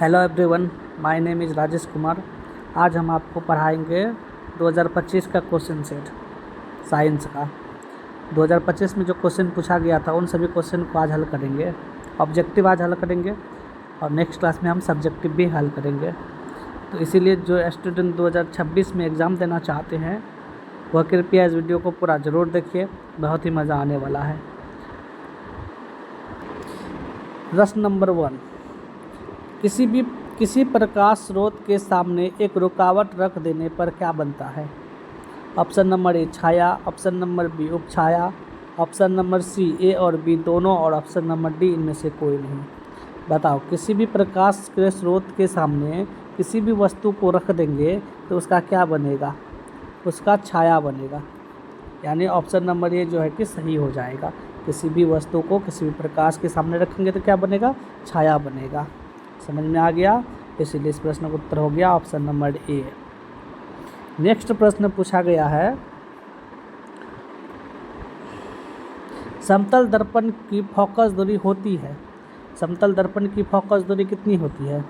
Hello everyone, my name is Rajesh Kumar. आज हम आपको पढ़ाएंगे 2025 का क्वेश्चन सेट साइंस का। 2025 में जो क्वेश्चन पूछा गया था उन सभी क्वेश्चन को आज हल करेंगे। ऑब्जेक्टिव आज हल करेंगे और नेक्स्ट क्लास में हम सब्जेक्टिव भी हल करेंगे। तो इसीलिए जो स्टूडेंट 2026 में एग्ज़ाम देना चाहते हैं वह कृपया इस वीडियो को पूरा ज़रूर देखिए, बहुत ही मज़ा आने वाला है। प्रश्न नंबर 1, किसी प्रकाश स्रोत के सामने एक रुकावट रख देने पर क्या बनता है? ऑप्शन नंबर ए छाया, ऑप्शन नंबर बी उपछाया, ऑप्शन नंबर सी ए और बी दोनों और ऑप्शन नंबर डी इनमें से कोई नहीं। बताओ, किसी भी प्रकाश के स्रोत के सामने किसी भी वस्तु को रख देंगे तो उसका क्या बनेगा? उसका छाया बनेगा। यानी ऑप्शन नंबर ए जो है कि सही हो जाएगा। किसी भी वस्तु को किसी भी प्रकाश के सामने रखेंगे तो क्या बनेगा? छाया बनेगा। समझ में आ गया? इसीलिए इस प्रश्न का उत्तर हो गया ऑप्शन नंबर ए। नेक्स्ट प्रश्न पूछा गया है, समतल दर्पण की फोकस दूरी होती है। समतल दर्पण की फोकस दूरी कितनी होती है?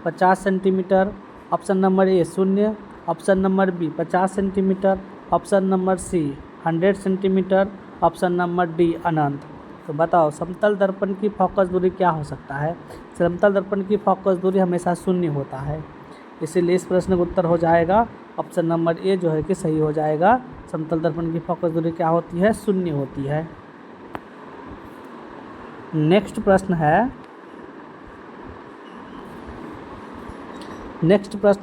50 centimetre. Option number A 0, option number B 50 centimetre, option number C 100 centimetre, option number D अनंत। तो बताओ, समतल दर्पण की फोकस दूरी क्या हो सकता है? समतल दर्पण की फोकस दूरी हमेशा 0 होता है। इसीलिए इस प्रश्न का उत्तर हो जाएगा ऑप्शन नंबर ए जो है कि सही हो जाएगा। समतल दर्पण की फोकस दूरी क्या होती है? 0 होती है। नेक्स्ट प्रश्न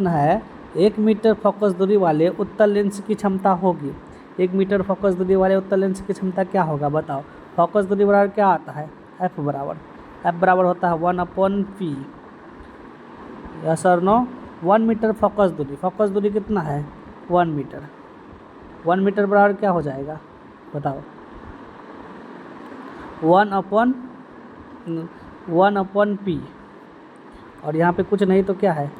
है 1 मीटर फोकस दूरी वाले उत्तल लेंस की क्षमता होगी। 1 मीटर फोकस दूरी वाले उत्तल लेंस की क्षमता क्या होगा? बताओ। फोकस दूरी बराबर क्या आता है? एफ बराबर होता है 1/p। यस और नो? 1 मीटर फोकस दूरी कितना है? 1 मीटर। 1 मीटर बराबर क्या हो जाएगा? बताओ। 1/p। और यहाँ पे कुछ नहीं तो क्या है?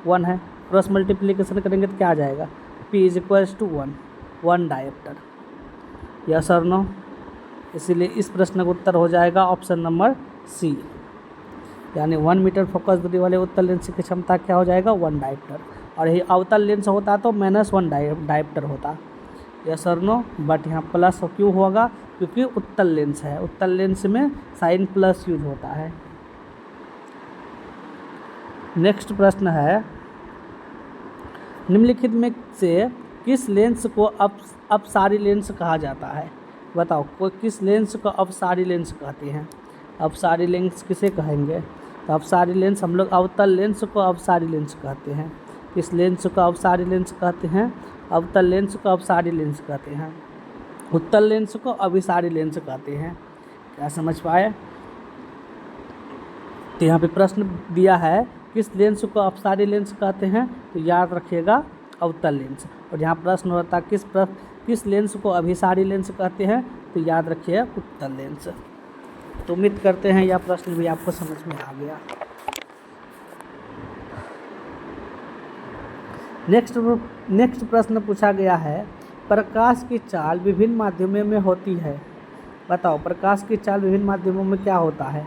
1 है। क्रॉस मल्टीप्लिकेशन करेंगे तो क्या आ जाएगा? p = 1 dioptre. यस और नो? इसीलिए इस प्रश्न का उत्तर हो जाएगा ऑप्शन नंबर सी। यानी 1 मीटर फोकस दूरी वाले उत्तल लेंस की क्षमता क्या हो जाएगा? 1 डायप्टर। और यही अवतल लेंस होता तो -1 डायप्टर होता। यस और नो? बट यहाँ प्लस क्यों होगा? क्योंकि उत्तल लेंस है। उत्तल लेंस में साइन प्लस यूज होता है। नेक्स्ट प्रश्न है, निम्नलिखित में से किस लेंस को अपसारी लेंस कहा जाता है? बताओ, कोई किस लेंस को अपसारी लेंस कहते हैं? अपसारी लेंस किसे कहेंगे? तो अपसारी लेंस हम लोग अवतल लेंस को अपसारी लेंस कहते हैं। किस लेंस को अपसारी लेंस कहते हैं? अवतल लेंस को अपसारी लेंस कहते हैं। उत्तल लेंस को अभिसारी लेंस कहते हैं। क्या समझ पाए? तो यहाँ पे प्रश्न दिया है किस लेंस को अपसारी लेंस कहते हैं, तो याद रखिएगा अवतल लेंस। और यहाँ प्रश्न होता है किस लेंस को अभिसारी लेंस कहते हैं, तो याद रखिए उत्तल लेंस। तो उम्मीद करते हैं यह प्रश्न भी आपको समझ में आ गया। नेक्स्ट प्रश्न पूछा गया है, प्रकाश की चाल विभिन्न माध्यमों में होती है। बताओ, प्रकाश की चाल विभिन्न माध्यमों में क्या होता है?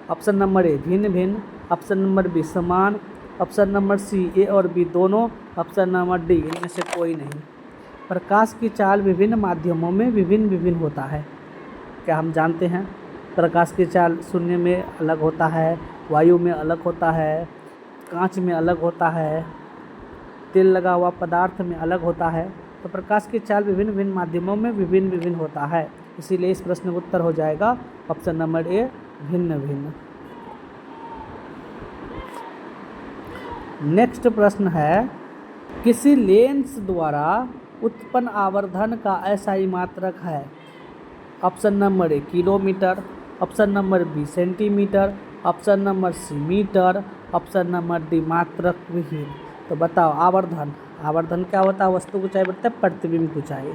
ऑप्शन नंबर ए भिन्न भिन्न, ऑप्शन नंबर बी समान, ऑप्शन नंबर सी ए और बी दोनों, ऑप्शन नंबर डी इनमें से कोई नहीं। प्रकाश की चाल विभिन्न माध्यमों में विभिन्न होता है। क्या हम जानते हैं? प्रकाश की चाल शून्य में अलग होता है, वायु में अलग होता है, कांच में अलग होता है, तेल लगा हुआ पदार्थ में अलग होता है। तो प्रकाश की चाल विभिन्न माध्यमों में विभिन्न होता है। इसीलिए इस प्रश्न का उत्तर हो जाएगा ऑप्शन नंबर ए भिन्न। नेक्स्ट प्रश्न है, किसी लेंस द्वारा उत्पन्न आवर्धन का SI मात्रक है। Option number A kilometre, option number B centimetre, option number C metre, option number D मात्रक विहीन। तो बताओ, आवर्धन क्या होता है? वस्तु ऊंचाई बट्टे प्रतिबिंब ऊंचाई।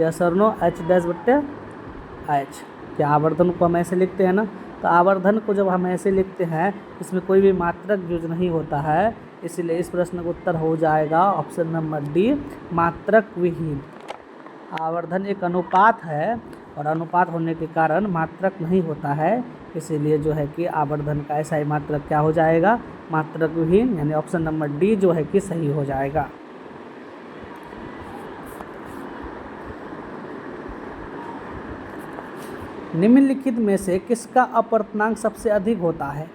यस और नो? H/H। क्या आवर्धन को हम ऐसे लिखते हैं ना? तो आवर्धन को जब हम ऐसे लिखते हैं इसमें कोई भी मात्रक यूज नहीं होता है। इसलिए इस प्रश्न का उत्तर हो जाएगा ऑप्शन नंबर डी मात्रक विहीन। आवर्धन एक अनुपात है और अनुपात होने के कारण मात्रक नहीं होता है। इसीलिए जो है कि आवर्धन का SI मात्रक क्या हो जाएगा? मात्रक विहीन, यानी ऑप्शन नंबर डी जो है कि सही हो जाएगा। निम्नलिखित में से किसका अपवर्तनांक सबसे अधिक होता है?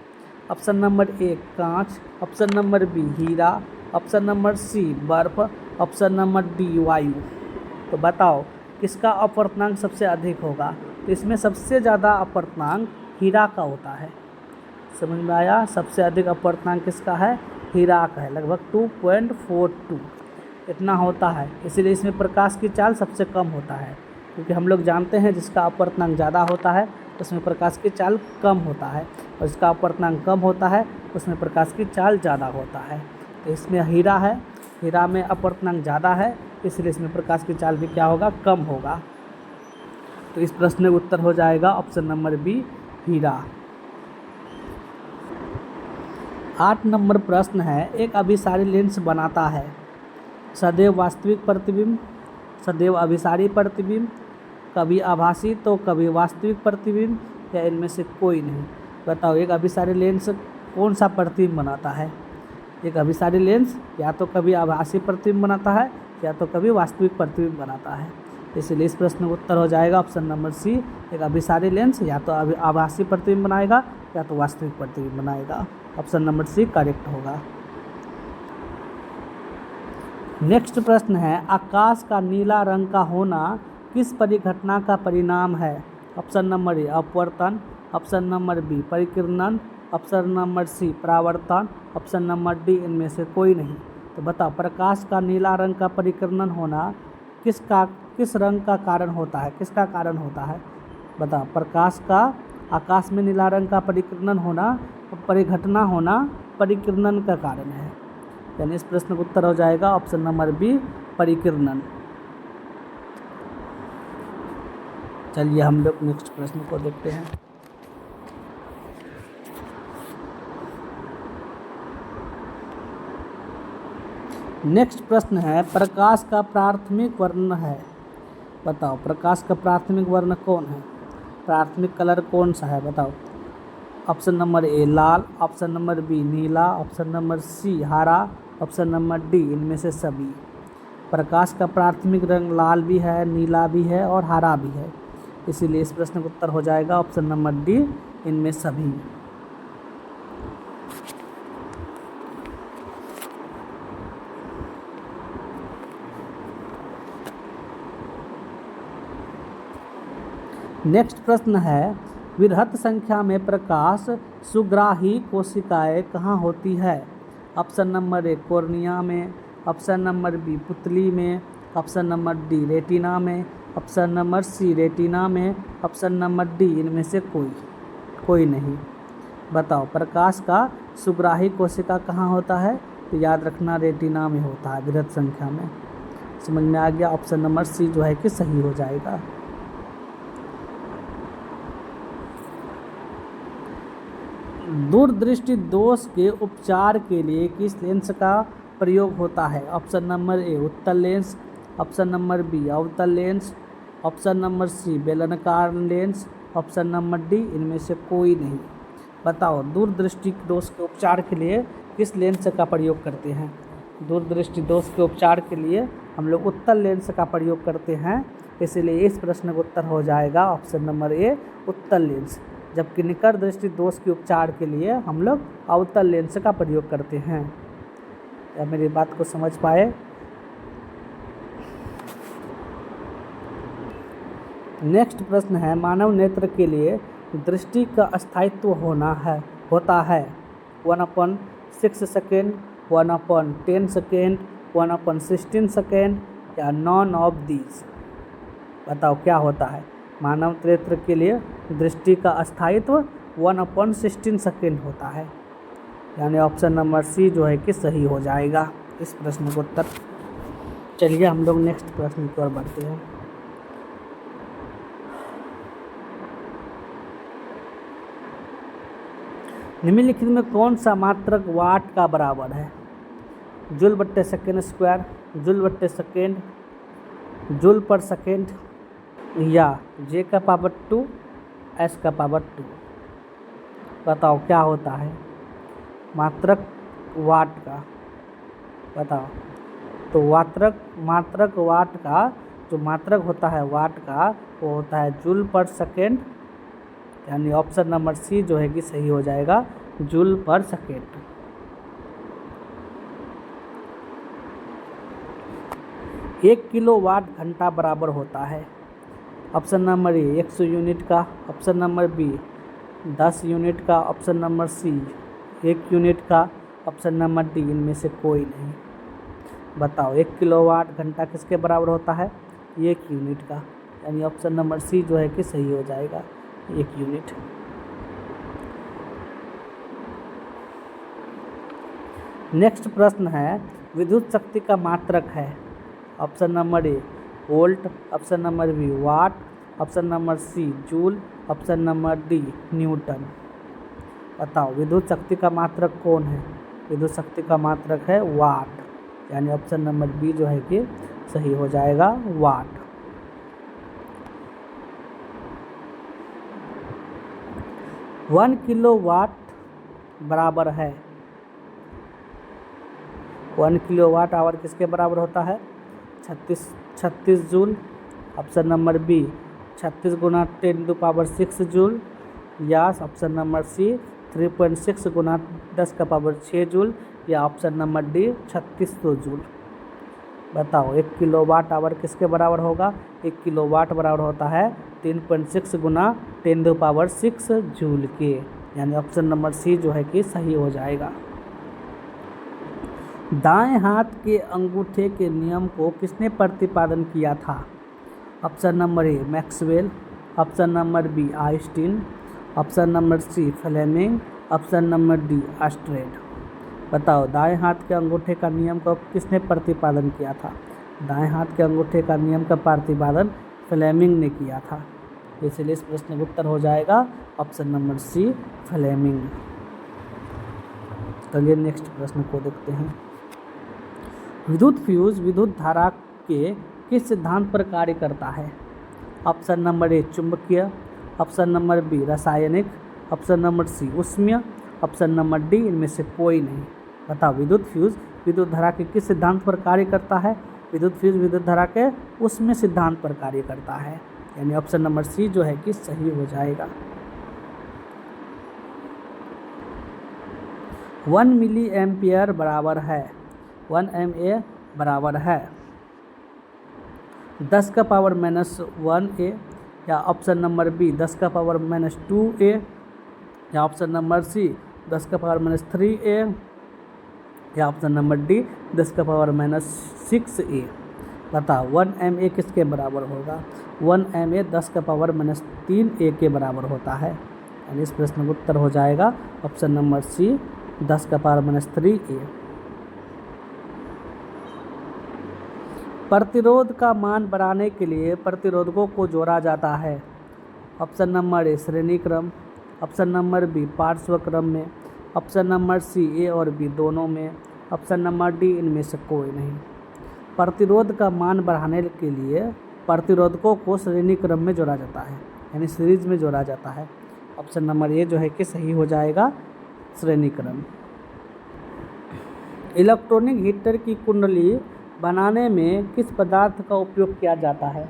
ऑप्शन नंबर ए कांच, ऑप्शन नंबर बी हीरा, ऑप्शन नंबर सी बर्फ, ऑप्शन नंबर डी वायु। तो बताओ किसका अपवर्तनांक सबसे अधिक होगा? तो इसमें सबसे ज़्यादा अपवर्तनांक हीरा का होता है। समझ में आया? सबसे अधिक अपवर्तनांक किसका है? हीरा का है, लगभग 2.42 इतना होता है। इसीलिए इसमें प्रकाश की चाल सबसे कम होता है, क्योंकि हम लोग जानते हैं जिसका अपवर्तनांक ज़्यादा होता है उसमें प्रकाश की चाल कम होता है, और जिसका अपवर्तनांक कम होता है उसमें प्रकाश की चाल ज़्यादा होता है। तो इसमें हीरा है, हीरा में अपवर्तनांक ज़्यादा है, इसलिए इसमें प्रकाश की चाल भी क्या होगा? कम होगा। तो इस प्रश्न का उत्तर हो जाएगा ऑप्शन नंबर बी हीरा। 8 नंबर प्रश्न है, एक अभिसारी लेंस बनाता है सदैव वास्तविक प्रतिबिंब, सदैव अभिसारी प्रतिबिंब, कभी आभासी तो कभी वास्तविक प्रतिबिंब, या इनमें से कोई नहीं। बताओ एक अभिसारी लेंस कौन सा प्रतिबिंब बनाता है? एक अभिसारी लेंस या तो कभी आभासी प्रतिबिंब बनाता है या तो कभी वास्तविक प्रतिबिंब बनाता है। इसलिए इस प्रश्न का उत्तर हो जाएगा ऑप्शन नंबर सी, एक अभिसारी लेंस या तो आभासी प्रतिबिंब बनाएगा या तो वास्तविक प्रतिबिंब बनाएगा। ऑप्शन नंबर सी करेक्ट होगा। नेक्स्ट प्रश्न है, आकाश का नीला रंग का होना किस परिघटना का परिणाम है? ऑप्शन नंबर ए अपवर्तन, ऑप्शन नंबर बी परिकिरणन, ऑप्शन नंबर सी परावर्तन, ऑप्शन नंबर डी इनमें से कोई नहीं। तो बताओ प्रकाश का नीला रंग का परिकिरणन होना किस रंग का कारण होता है? किसका कारण होता है? बताओ प्रकाश का आकाश में नीला रंग का परिकिरणन होना, परिघटना होना परिकिरणन का कारण है, यानी इस प्रश्न का उत्तर हो जाएगा ऑप्शन नंबर बी परिकिरणन। चलिए हम लोग नेक्स्ट प्रश्न को देखते हैं। नेक्स्ट प्रश्न है, प्रकाश का प्राथमिक वर्ण है। बताओ प्रकाश का प्राथमिक वर्ण कौन है? प्राथमिक कलर कौन सा है? बताओ। ऑप्शन नंबर ए लाल, ऑप्शन नंबर बी नीला, ऑप्शन नंबर सी हरा, ऑप्शन नंबर डी इनमें से सभी। प्रकाश का प्राथमिक रंग लाल भी है, नीला भी है और हरा भी है, इसीलिए इस प्रश्न का उत्तर हो जाएगा ऑप्शन नंबर डी इनमें सभी। नेक्स्ट प्रश्न है, विरहत संख्या में प्रकाश सुग्राही कोशिकाएं कहाँ होती है? ऑप्शन नंबर ए कॉर्निया में, ऑप्शन नंबर बी पुतली में, ऑप्शन नंबर डी रेटिना में, ऑप्शन नंबर सी रेटिना में, ऑप्शन नंबर डी इनमें से कोई नहीं। बताओ प्रकाश का सुग्राही कोशिका कहाँ होता है? तो याद रखना रेटिना में होता है विरहत संख्या में। समझ में आ गया? ऑप्शन नंबर सी जो है कि सही हो जाएगा। दूरदृष्टि दोष के उपचार के लिए किस लेंस का प्रयोग होता है? ऑप्शन नंबर ए उत्तल लेंस, ऑप्शन नंबर बी अवतल लेंस, ऑप्शन नंबर सी बेलनाकार लेंस, ऑप्शन नंबर डी इनमें से कोई नहीं। बताओ दूरदृष्टि दोष के उपचार के लिए किस लेंस का प्रयोग करते हैं? दूरदृष्टि दोष के उपचार के लिए हम लोग उत्तल लेंस का प्रयोग करते हैं, इसलिए इस प्रश्न का उत्तर हो जाएगा ऑप्शन नंबर ए उत्तल लेंस। जबकि निकट दृष्टि दोष के उपचार के लिए हम लोग अवतल लेंस का प्रयोग करते हैं। क्या मेरी बात को समझ पाए? नेक्स्ट प्रश्न है, मानव नेत्र के लिए दृष्टि का स्थायित्व होता है 1/6 सेकेंड, 1/10 सेकेंड, 1/16 सेकेंड या नॉन ऑफ दीज। बताओ क्या होता है? मानव नेत्र के लिए दृष्टि का स्थायित्व 1/16 सेकेंड होता है, यानी ऑप्शन नंबर सी जो है कि सही हो जाएगा इस प्रश्न का उत्तर। चलिए हम लोग नेक्स्ट प्रश्न की ओर बढ़ते हैं। निम्नलिखित में कौन सा मात्रक वाट का बराबर है? जूल/सेकेंड स्क्वायर, जूल/सेकेंड, जूल पर सेकेंड या जे का पावर 2 एस का पावर 2। बताओ क्या होता है? मात्रक वाट का, बताओ। तो मात्रक वाट का जो मात्रक होता है वाट का वो होता है जूल पर सेकेंड, यानी ऑप्शन नंबर सी जो है कि सही हो जाएगा, जूल पर सेकेंड। एक किलोवाट घंटा बराबर होता है, ऑप्शन नंबर ए 100 यूनिट का, ऑप्शन नंबर बी 10 यूनिट का, ऑप्शन नंबर सी 1 यूनिट का, ऑप्शन नंबर डी इनमें से कोई नहीं। बताओ 1 किलोवाट घंटा किसके बराबर होता है, 1 यूनिट का, यानी ऑप्शन नंबर सी जो है कि सही हो जाएगा, 1 यूनिट। नेक्स्ट प्रश्न है विद्युत शक्ति का मात्रक है, option number A volt, option number B watt, option number C joule, option number D newton. बताओ विद्युत शक्ति का मात्रक कौन है, विद्युत शक्ति का मात्रक है वाट, यानी ऑप्शन नंबर बी जो है कि सही हो जाएगा, वाट। वन किलो वाट बराबर है, 1 किलोवाट आवर किसके बराबर होता है, 36 जूल, ऑप्शन नंबर बी 36 गुना 10⁻6 जूल, या ऑप्शन नंबर सी 3.6 गुना 10⁻6 जूल, या ऑप्शन नंबर डी 3600 जूल। बताओ 1 किलोवाट आवर किसके बराबर होगा, 1 किलोवाट बराबर होता है 3.6 गुना 10⁻6 जूल के, यानी ऑप्शन नंबर सी जो है कि सही हो जाएगा। दाएं हाथ के अंगूठे के नियम को किसने प्रतिपादन किया था, option number A Maxwell, option number B Einstein, option number C Fleming, option number D ऑस्ट्रेड। बताओ दाएं हाथ के अंगूठे का नियम को किसने प्रतिपादन किया था, दाएं हाथ के अंगूठे का नियम का प्रतिपादन फ्लेमिंग ने किया था, इसलिए इस प्रश्न का उत्तर हो जाएगा ऑप्शन नंबर सी फ्लेमिंग। चलिए नेक्स्ट प्रश्न को देखते हैं। विद्युत फ्यूज विद्युत धारा के किस सिद्धांत पर कार्य करता है, ऑप्शन नंबर ए चुंबकीय, ऑप्शन नंबर बी रासायनिक, ऑप्शन नंबर सी ऊष्मीय, ऑप्शन नंबर डी इनमें से कोई नहीं। बताओ विद्युत फ्यूज विद्युत धारा के किस सिद्धांत पर कार्य करता है, विद्युत फ्यूज विद्युत धारा के ऊष्मीय सिद्धांत पर कार्य करता है, यानी ऑप्शन नंबर सी जो है कि सही हो जाएगा। 1 मिली एम्पियर बराबर है, 1 MA बराबर है 10⁻⁻1A, या ऑप्शन नंबर बी 10⁻⁻2A, या ऑप्शन नंबर सी 10⁻⁻3A, या ऑप्शन नंबर डी 10⁻⁻6A। बताओ 1 MA किसके बराबर होगा, 1 MA 10⁻⁻3A के बराबर होता है, यानी इस प्रश्न का उत्तर हो जाएगा ऑप्शन नंबर सी 10⁻⁻3A। प्रतिरोध का मान बढ़ाने के लिए प्रतिरोधकों को जोड़ा जाता है, ऑप्शन नंबर ए श्रेणी क्रम, ऑप्शन नंबर बी पार्श्व क्रम में, ऑप्शन नंबर सी ए और बी दोनों में, ऑप्शन नंबर डी इनमें से कोई नहीं। प्रतिरोध का मान बढ़ाने के लिए प्रतिरोधकों को श्रेणी क्रम में जोड़ा जाता है, यानी सीरीज में जोड़ा जाता है, ऑप्शन नंबर ए जो है कि सही हो जाएगा, श्रेणी क्रम। इलेक्ट्रॉनिक हीटर की कुंडली बनाने में किस पदार्थ का उपयोग किया जाता है,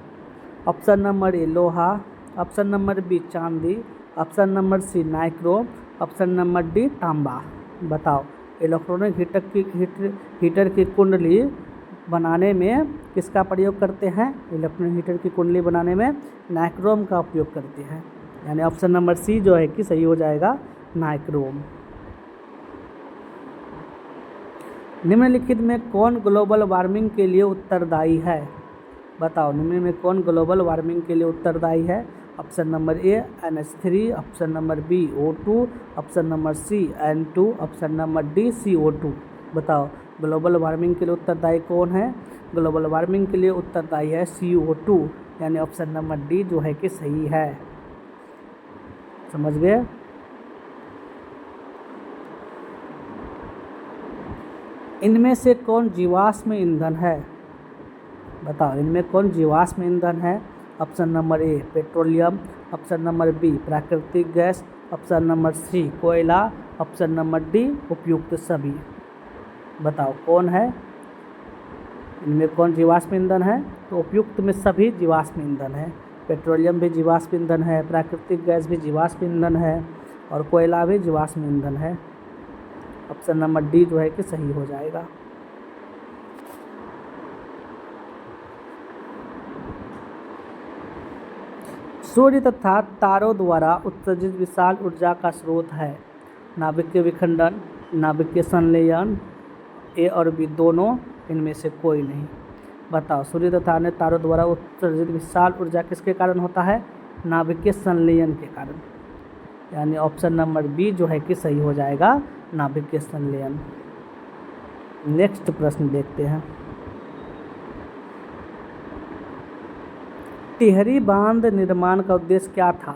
ऑप्शन नंबर ए लोहा, ऑप्शन नंबर बी चांदी, option number C nichrome, option number D तांबा। बताओ इलेक्ट्रॉनिक हीटर की कुंडली बनाने में किसका प्रयोग करते हैं, इलेक्ट्रॉनिक हीटर की कुंडली बनाने में नाइक्रोम का उपयोग करते हैं, यानी ऑप्शन नंबर सी जो है कि सही हो जाएगा, नाइक्रोम। निम्नलिखित में कौन ग्लोबल वार्मिंग के लिए उत्तरदायी है, बताओ निम्न में कौन ग्लोबल वार्मिंग के लिए उत्तरदायी है, option number A NH3, option number B O2, option number C N2, option number D CO2। बताओ ग्लोबल वार्मिंग के लिए उत्तरदायी कौन है, ग्लोबल वार्मिंग के लिए उत्तरदायी है CO2, यानी ऑप्शन नंबर डी जो है कि सही है। समझ गए। इनमें से कौन जीवाश्म ईंधन है, बताओ इनमें कौन जीवाश्म ईंधन है, option number A petroleum, option number B प्राकृतिक गैस, ऑप्शन नंबर सी कोयला, ऑप्शन नंबर डी उपयुक्त सभी। बताओ कौन है, इनमें कौन जीवाश्म ईंधन है? तो उपयुक्त में सभी जीवाश्म ईंधन है। पेट्रोलियम भी जीवाश्म ईंधन है, प्राकृतिक गैस भी जीवाश्म ईंधन है और कोयला भी जीवाश्म ईंधन है। ऑप्शन नंबर डी जो है कि सही हो जाएगा। सूर्य तथा तारों द्वारा उत्सर्जित विशाल ऊर्जा का स्रोत है। नाभिकीय विखंडन, नाभिकीय संलयन, ए और बी दोनों, इनमें से कोई नहीं। बताओ सूर्य तथा अन्य तारों द्वारा उत्सर्जित विशाल ऊर्जा किसके कारण होता है? नाभिकीय संलयन के कारण। यानी ऑप्शन नंबर बी जो है कि सही हो जाएगा, नाभिकीय संलयन। नेक्स्ट प्रश्न देखते हैं। टिहरी बांध निर्माण का उद्देश्य क्या था?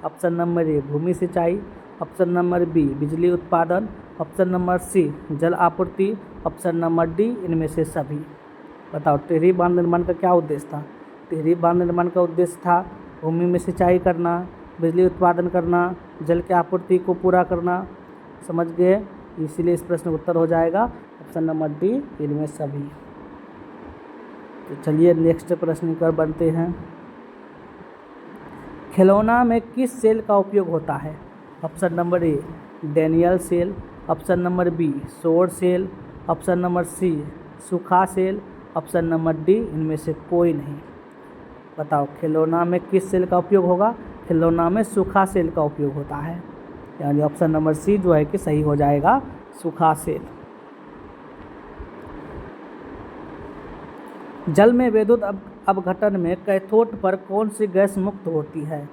ऑप्शन नंबर ए भूमि सिंचाई, ऑप्शन नंबर बी बिजली उत्पादन, ऑप्शन नंबर सी जल आपूर्ति, ऑप्शन नंबर डी इनमें से सभी। बताओ टिहरी बांध निर्माण का क्या उद्देश्य था? टिहरी बांध निर्माण का उद्देश्य था भूमि में सिंचाई करना, बिजली उत्पादन करना, जल की आपूर्ति को पूरा करना। समझ गए? इसीलिए इस प्रश्न का उत्तर हो जाएगा ऑप्शन नंबर डी इनमें सभी। तो चलिए नेक्स्ट प्रश्न कर बनते हैं। खिलौना में किस सेल का उपयोग होता है? Option number A Daniell cell, option number B सौर सेल, ऑप्शन नंबर सी सूखा सेल, ऑप्शन नंबर डी इनमें से कोई नहीं। बताओ खिलौना में किस सेल का उपयोग होगा? खिलौना में सूखा सेल का उपयोग होता है। यानी ऑप्शन नंबर सी जो है कि सही हो जाएगा, सूखा सेल। जल में विद्युत अपघटन में कैथोड पर कौन सी गैस मुक्त होती है?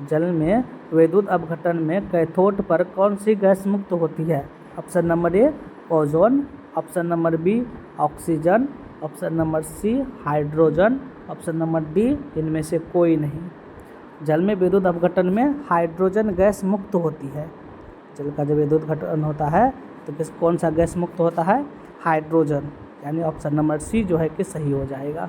जल में विद्युत अपघटन में कैथोड पर कौन सी गैस मुक्त होती है? Option number A ozone, option number B oxygen, option number C hydrogen, option number D इनमें से कोई नहीं। जल में विद्युत अपघटन में हाइड्रोजन गैस मुक्त होती है। जल का जब विद्युत अपघटन होता है तो कौन सा गैस मुक्त होता है? हाइड्रोजन। यानी ऑप्शन नंबर सी जो है कि सही हो जाएगा।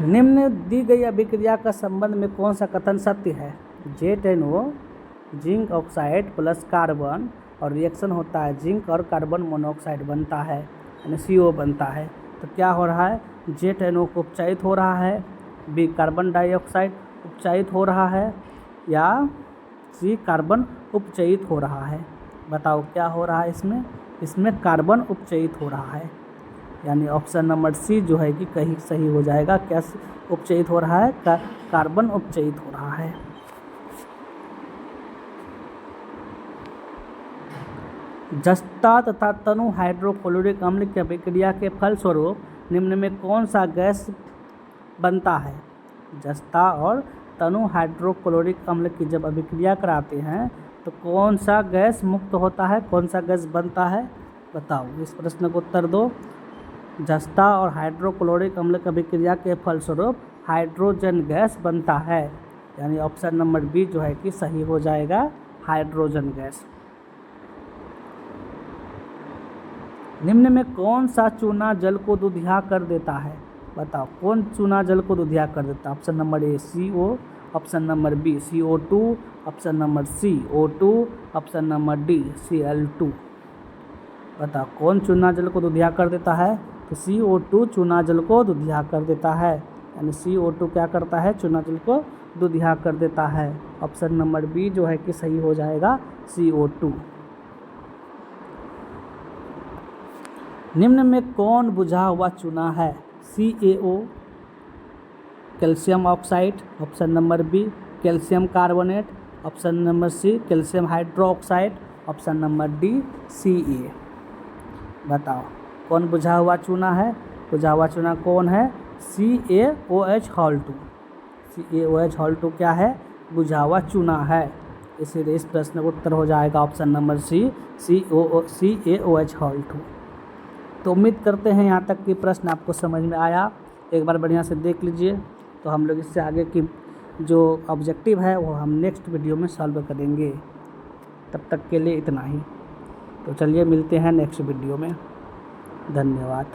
निम्न दी गई अभिक्रिया का संबंध में कौन सा कथन सत्य है? J10O zinc oxide plus carbon और रिएक्शन होता है जिंक और कार्बन मोनोऑक्साइड बनता है, यानी CO बनता है। तो क्या हो रहा है? J10O को उपचायित हो रहा है, बी कार्बन डाइऑक्साइड उपचायित हो रहा है या सी कार्बन उपचयित हो रहा है? बताओ क्या हो रहा है इसमें? इसमें कार्बन उपचयित हो रहा है। यानी ऑप्शन नंबर सी जो है कि कहीं सही हो जाएगा। क्या उपचयित हो रहा है? कार्बन उपचयित हो रहा है। जस्ता तथा तनु हाइड्रोक्लोरिक अम्ल की अभिक्रिया के फलस्वरूप निम्न में कौन सा गैस बनता है? जस्ता और तनु हाइड्रोक्लोरिक अम्ल की जब अभिक्रिया कराते हैं तो कौन सा गैस मुक्त होता है, कौन सा गैस बनता है? बताओ इस प्रश्न को उत्तर दो। जस्ता और हाइड्रोक्लोरिक अम्ल की अभिक्रिया के फलस्वरूप हाइड्रोजन गैस बनता है। यानी ऑप्शन नंबर बी जो है कि सही हो जाएगा, हाइड्रोजन गैस। निम्न में कौन सा चूना जल को दुधिया कर देता है? बताओ कौन चूना जल को दुधिया कर देता है? Option number A CO, option number B CO2, option number C O2, option number D Cl2। बताओ कौन चूना जल को दुधिया कर देता है? तो CO2 चूना जल को दुधिया कर देता है। यानी CO2 क्या करता है? चूना जल को दुधिया कर देता है। ऑप्शन नंबर बी जो है कि सही हो जाएगा, CO2। निम्न में कौन बुझा हुआ चूना है? CaO calcium oxide, option number B calcium carbonate, option number C calcium hydroxide, option number D Ca। बताओ कौन बुझा हुआ चूना है? बुझा हुआ चूना कौन है? CaOH Hall 2। CaOH Hall 2 क्या है? बुझा हुआ चूना है। इसीलिए इस प्रश्न का उत्तर हो जाएगा option number C CaOH Hall 2। तो उम्मीद करते हैं यहाँ तक कि प्रश्न आपको समझ में आया। एक बार बढ़िया से देख लीजिए, तो हम लोग इससे आगे की जो ऑब्जेक्टिव है वो हम नेक्स्ट वीडियो में सॉल्व करेंगे। तब तक के लिए इतना ही। तो चलिए मिलते हैं नेक्स्ट वीडियो में। धन्यवाद।